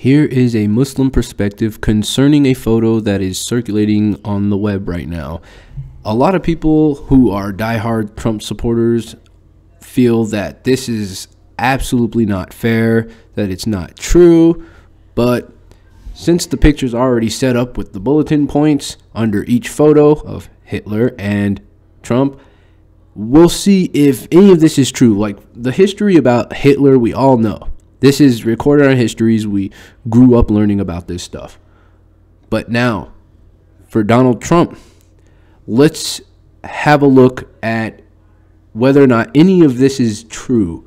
Here is a Muslim perspective concerning a photo that is circulating on the web right now. A lot of people who are diehard Trump supporters feel that this is absolutely not fair, that it's not true, but since the picture's already set up with the bulletin points under each photo of Hitler and Trump, we'll see if any of this is true. Like the history about Hitler, we all know. This is recorded on histories. We grew up learning about this stuff. But now, for Donald Trump, let's have a look at whether or not any of this is true.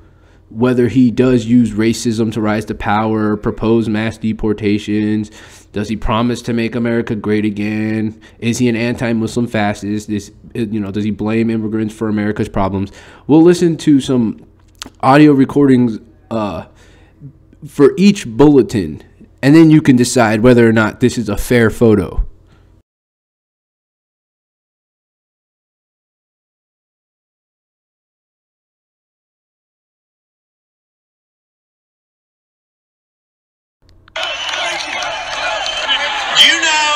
Whether he does use racism to rise to power, propose mass deportations, does he promise to make America great again? Is he an anti-Muslim fascist? Does he blame immigrants for America's problems? We'll listen to some audio recordings for each bulletin, and then you can decide whether or not this is a fair photo. You know,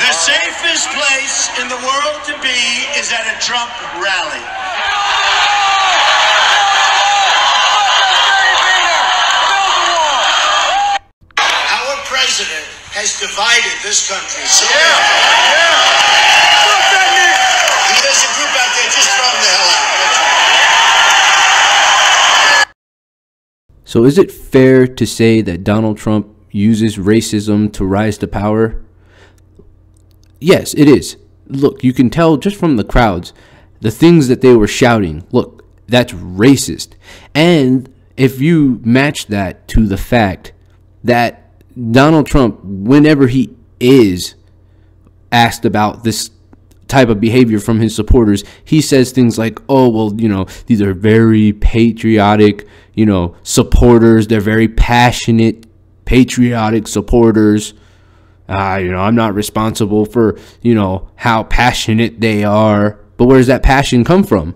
the safest place in the world to be is at a Trump rally. Our president has divided this country so He has a group out there, just throw him the hell out. So is it fair to say that Donald Trump uses racism to rise to power? Yes, it is. Look, you can tell just from the crowds, the things that they were shouting. Look, that's racist. And if you match that to the fact that Donald Trump, whenever he is asked about this type of behavior from his supporters, he says things like, oh, well, these are very patriotic, supporters. They're very passionate, patriotic supporters. I'm not responsible for, how passionate they are. But where does that passion come from?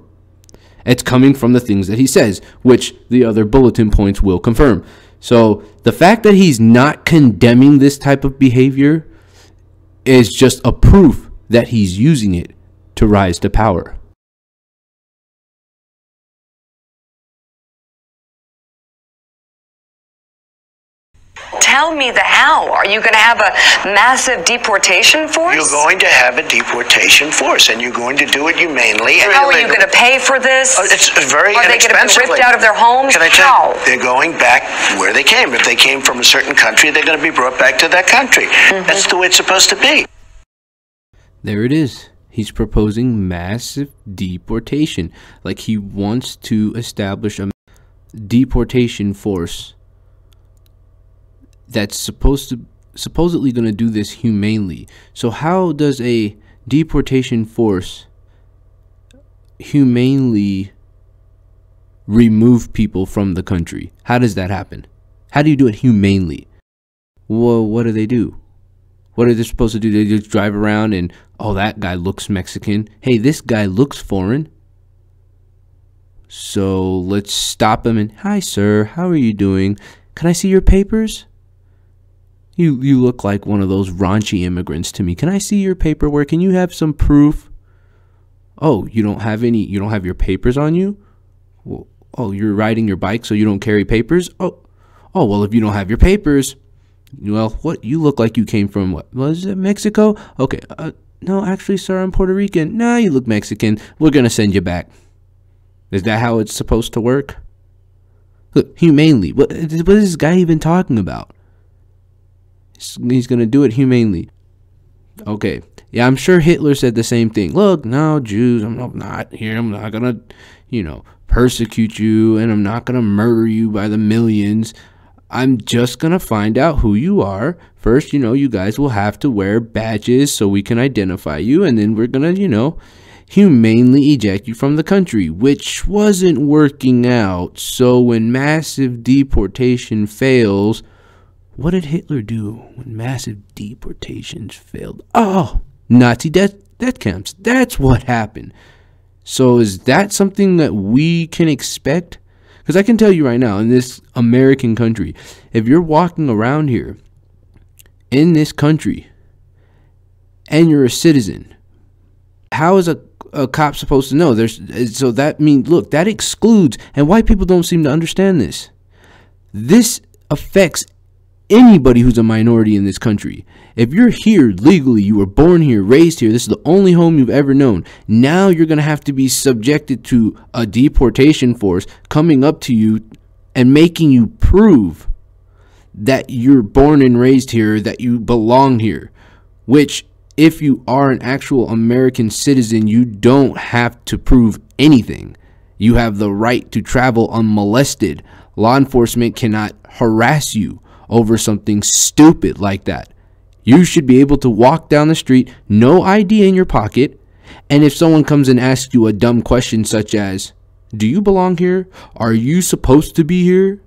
It's coming from the things that he says, which the other bulletin points will confirm. So the fact that he's not condemning this type of behavior is just a proof that he's using it to rise to power. Tell me the how. Are you going to have a massive deportation force? You're going to have a deportation force, and you're going to do it humanely. And how are you going to pay for this? It's very inexpensively. Are they going to be ripped out of their homes? Can I tell you? They're going back where they came. If they came from a certain country, they're going to be brought back to that country. That's the way it's supposed to be. There it is. He's proposing massive deportation. Like he wants to establish a deportation force that's supposedly going to do this humanely. So how does a deportation force humanely remove people from the country? How does that happen? How do you do it humanely? Well, what do they do? What are they supposed to do? They just drive around and, oh, that guy looks Mexican. Hey, this guy looks foreign. So let's stop him and, hi, sir, how are you doing? Can I see your papers? You look like one of those raunchy immigrants to me. Can I see your paperwork? Can you have some proof? Oh, you don't have your papers on you? Well, oh, you're riding your bike so you don't carry papers? Oh, well, if you don't have your papers, well, what? You look like you came from, what? Was it Mexico? Okay, no, actually, sir, I'm Puerto Rican. Nah, you look Mexican. We're going to send you back. Is that how it's supposed to work? Look, humanely. What is this guy even talking about? He's going to do it humanely. Okay. Yeah, I'm sure Hitler said the same thing. Look, no, Jews, I'm not here. I'm not going to, persecute you, and I'm not going to murder you by the millions. I'm just going to find out who you are. First, you guys will have to wear badges so we can identify you, and then we're going to, humanely eject you from the country, which wasn't working out. So when massive deportation fails, what did Hitler do when massive deportations failed? Oh, Nazi death camps. That's what happened. So is that something that we can expect? Because I can tell you right now, in this American country, if you're walking around here in this country and you're a citizen, how is a cop supposed to know? So that means, look, that excludes, and white people don't seem to understand this. This affects anybody who's a minority in this country. If you're here legally, you were born here, raised here, this is the only home you've ever known, now you're going to have to be subjected to a deportation force coming up to you and making you prove that you're born and raised here, that you belong here, which if you are an actual American citizen, you don't have to prove anything. You have the right to travel unmolested. Law enforcement cannot harass you over something stupid like that. You should be able to walk down the street, no ID in your pocket, and if someone comes and asks you a dumb question such as, do you belong here? Are you supposed to be here?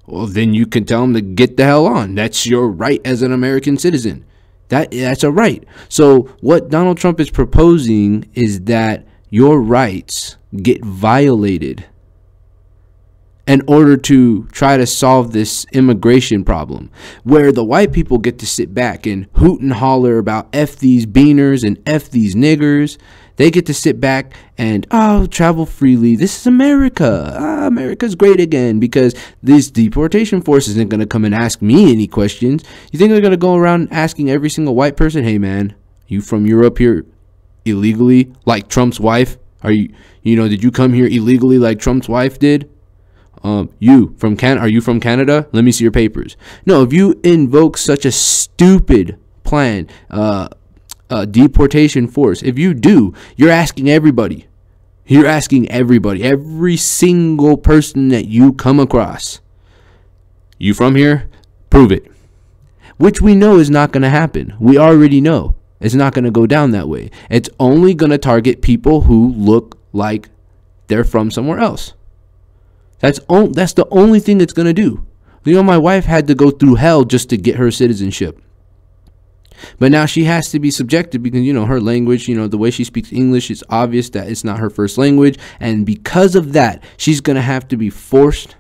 Well, then you can tell them to get the hell on. That's your right as an American citizen. That's a right. So what Donald Trump is proposing is that your rights get violated in order to try to solve this immigration problem, where the white people get to sit back and hoot and holler about F these beaners and F these niggers. They get to sit back and, oh, travel freely. This is America. America's great again, because this deportation force isn't going to come and ask me any questions. You think they're going to go around asking every single white person, hey, man, you from Europe here illegally like Trump's wife? Are you know, did you come here illegally like Trump's wife did? Are you from Canada? Let me see your papers. No, if you invoke such a stupid plan, deportation force, if you do, you're asking everybody. You're asking everybody, every single person that you come across. You from here? Prove it. Which we know is not going to happen. We already know it's not going to go down that way. It's only going to target people who look like they're from somewhere else. That's the only thing it's going to do. You know, my wife had to go through hell just to get her citizenship. But now she has to be subjected because, you know, her language, you know, the way she speaks English, it's obvious that it's not her first language. And because of that, she's going to have to be forced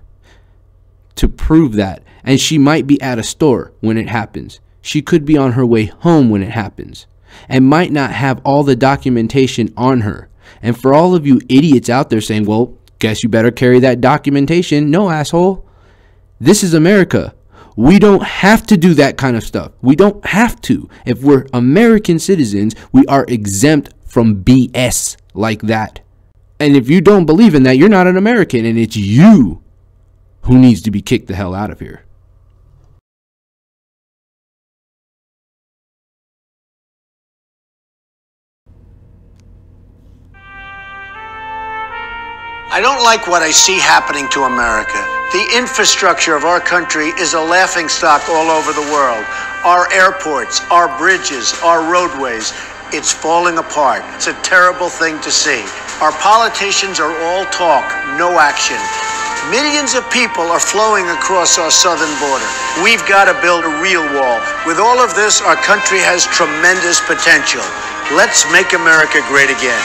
to prove that. And she might be at a store when it happens. She could be on her way home when it happens and might not have all the documentation on her. And for all of you idiots out there saying, well, guess you better carry that documentation. No, asshole. This is America. We don't have to do that kind of stuff. We don't have to. If we're American citizens, we are exempt from BS like that. And if you don't believe in that, you're not an American, and it's you who needs to be kicked the hell out of here. I don't like what I see happening to America. The infrastructure of our country is a laughingstock all over the world. Our airports, our bridges, our roadways, it's falling apart. It's a terrible thing to see. Our politicians are all talk, no action. Millions of people are flowing across our southern border. We've got to build a real wall. With all of this, our country has tremendous potential. Let's make America great again.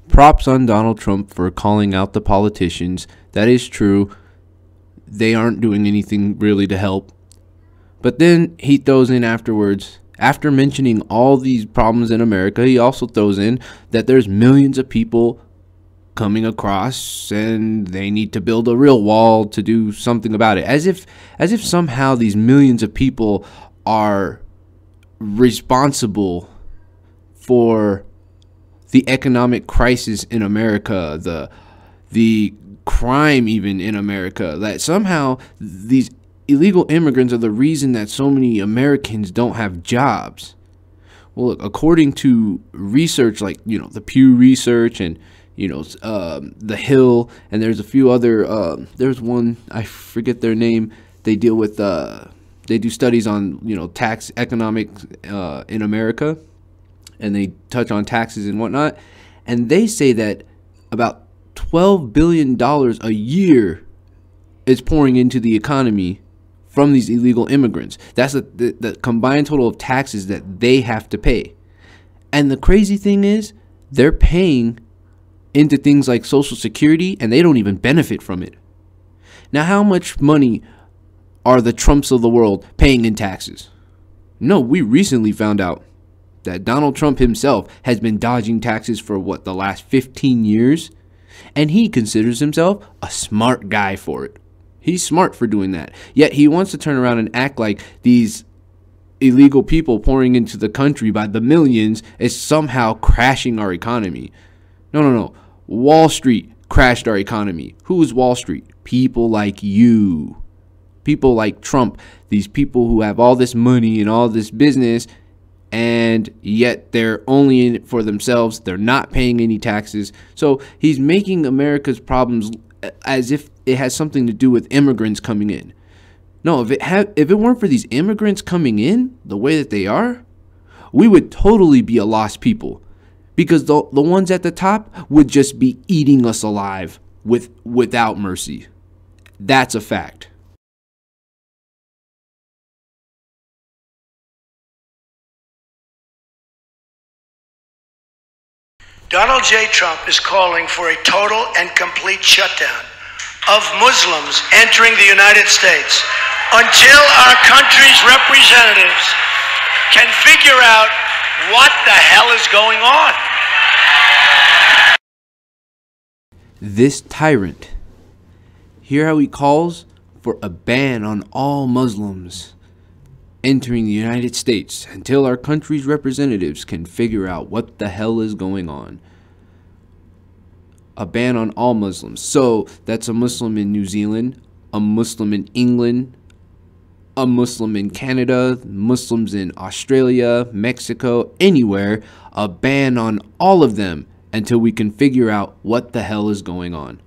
Props on Donald Trump for calling out the politicians. That is true. They aren't doing anything really to help. But then he throws in afterwards, after mentioning all these problems in America, he also throws in that there's millions of people coming across and they need to build a real wall to do something about it. As if somehow these millions of people are responsible for the economic crisis in America, the crime even in America, that somehow these illegal immigrants are the reason that so many Americans don't have jobs. Well, look, according to research like, you know, the Pew Research and, you know, the Hill, and there's a few other, there's one, I forget their name, they deal with, they do studies on, you know, tax economics in America. And they touch on taxes and whatnot. And they say that about $12 billion a year is pouring into the economy from these illegal immigrants. That's the combined total of taxes that they have to pay. And the crazy thing is, they're paying into things like Social Security, and they don't even benefit from it. Now, how much money are the Trumps of the world paying in taxes? No, we recently found out that Donald Trump himself has been dodging taxes for what, the last 15 years? And he considers himself a smart guy for it. He's smart for doing that. Yet he wants to turn around and act like these illegal people pouring into the country by the millions is somehow crashing our economy. No. Wall Street crashed our economy. Who is Wall Street? People like you. People like Trump. These people who have all this money and all this business, and yet they're only in it for themselves. They're not paying any taxes. So he's making America's problems as if it has something to do with immigrants coming in. No, if it weren't for these immigrants coming in the way that they are, we would totally be a lost people, because the ones at the top would just be eating us alive without mercy. That's a fact. Donald J. Trump is calling for a total and complete shutdown of Muslims entering the United States until our country's representatives can figure out what the hell is going on. This tyrant, hear how he calls for a ban on all Muslims entering the United States until our country's representatives can figure out what the hell is going on. A ban on all Muslims. So that's a Muslim in New Zealand, a Muslim in England, a Muslim in Canada, Muslims in Australia, Mexico, anywhere. A ban on all of them until we can figure out what the hell is going on.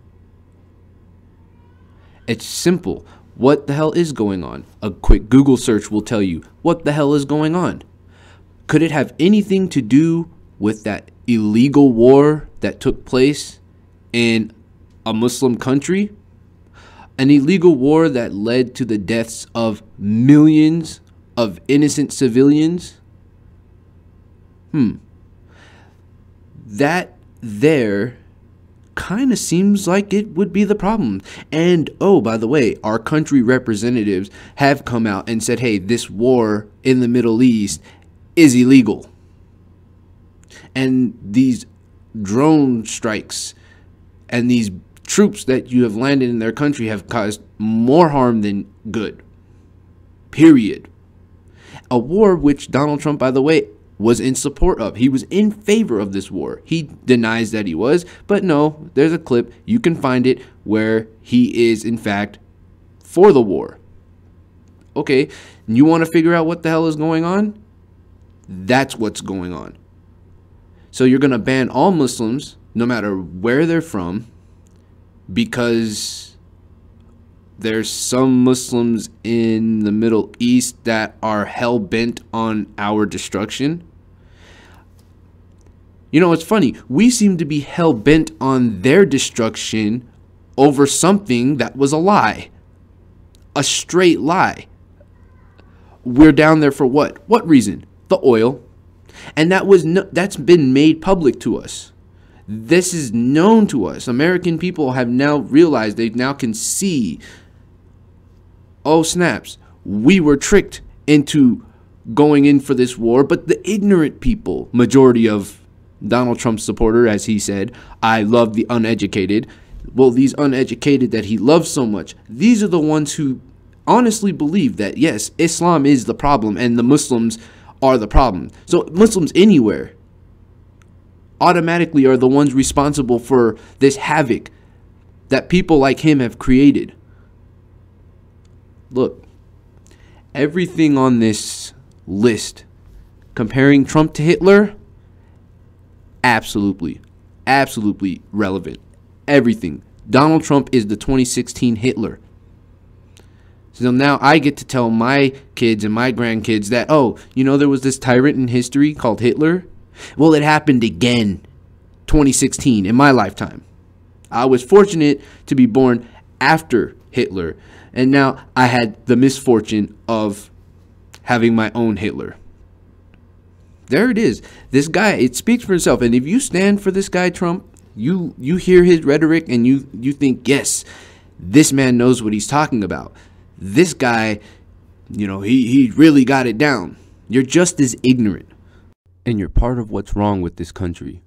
It's simple. What the hell is going on? A quick Google search will tell you what the hell is going on. Could it have anything to do with that illegal war that took place in a Muslim country? An illegal war that led to the deaths of millions of innocent civilians? That there kind of seems like it would be the problem. And oh, by the way, our country representatives have come out and said, hey, this war in the Middle East is illegal. And these drone strikes and these troops that you have landed in their country have caused more harm than good. Period. A war which Donald Trump, by the way, was in support of. He was in favor of this war. He denies that he was, but no, there's a clip, you can find it, where he is in fact for the war. Okay, you want to figure out what the hell is going on? That's what's going on. So you're going to ban all Muslims, no matter where they're from, because there's some Muslims in the Middle East that are hell-bent on our destruction. You know, it's funny. We seem to be hell-bent on their destruction over something that was a lie. A straight lie. We're down there for what? What reason? The oil. And that's been made public to us. This is known to us. American people have now realized, they now can see, oh snaps, we were tricked into going in for this war. But the ignorant people, majority of Donald Trump's supporter, as he said, I love the uneducated. Well, these uneducated that he loves so much, these are the ones who honestly believe that, yes, Islam is the problem and the Muslims are the problem. So Muslims anywhere automatically are the ones responsible for this havoc that people like him have created. Look, everything on this list comparing Trump to Hitler, absolutely relevant. Everything. Donald Trump is the 2016 Hitler. So now I get to tell my kids and my grandkids that, oh, you know, there was this tyrant in history called Hitler. Well, it happened again, 2016, in my lifetime. I was fortunate to be born after Hitler, and now I had the misfortune of having my own Hitler. There it is. This guy, it speaks for itself. And if you stand for this guy, Trump, You hear his rhetoric and you think, yes, this man knows what he's talking about. This guy, he really got it down. You're just as ignorant. And you're part of what's wrong with this country.